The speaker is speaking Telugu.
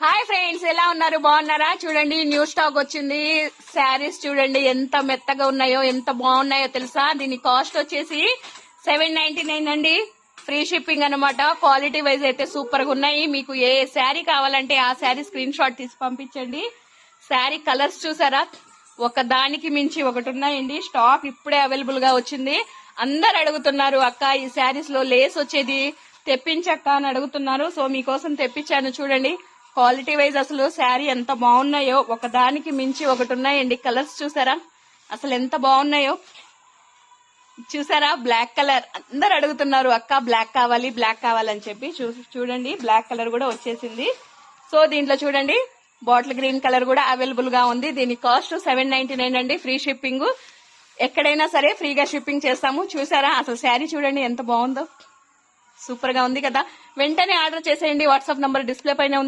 హాయ్ ఫ్రెండ్స్, ఎలా ఉన్నారు? బాగున్నారా? చూడండి, న్యూ స్టాక్ వచ్చింది. శారీస్ చూడండి ఎంత మెత్తగా ఉన్నాయో, ఎంత బాగున్నాయో తెలుసా. దీని కాస్ట్ వచ్చేసి 799 అండి. ఫ్రీ షిప్పింగ్ అనమాట. క్వాలిటీ వైజ్ అయితే సూపర్ గా ఉన్నాయి. మీకు ఏ శారీ కావాలంటే ఆ శారీ స్క్రీన్ షాట్ తీసి పంపించండి. శారీ కలర్స్ చూసారా, ఒక దానికి మించి ఒకటి ఉన్నాయండి. స్టాక్ ఇప్పుడే అవైలబుల్ గా వచ్చింది. అందరు అడుగుతున్నారు, అక్క ఈ శారీస్ లో లేస్ వచ్చేది తెప్పించక్క అని అడుగుతున్నారు. సో మీకోసం తెప్పించాను. చూడండి, క్వాలిటీ వైజ్ అసలు శారీ ఎంత బాగున్నాయో, ఒక దానికి మించి ఒకటి ఉన్నాయండి. కలర్స్ చూసారా అసలు ఎంత బాగున్నాయో. చూసారా, బ్లాక్ కలర్ అందరు అడుగుతున్నారు, అక్క బ్లాక్ కావాలి బ్లాక్ కావాలని చెప్పి. చూడండి, బ్లాక్ కలర్ కూడా వచ్చేసింది. సో దీంట్లో చూడండి, బాటిల్ గ్రీన్ కలర్ కూడా అవైలబుల్ గా ఉంది. దీని కాస్ట్ 799 అండి. Free shipping. ఎక్కడైనా సరే ఫ్రీగా షిప్పింగ్ చేస్తాము. చూసారా అసలు శారీ చూడండి ఎంత బాగుందో, సూపర్ గా ఉంది కదా. వెంటనే ఆర్డర్ చేసేయండి. వాట్సాప్ నంబర్ డిస్ప్లే పైన ఉంది.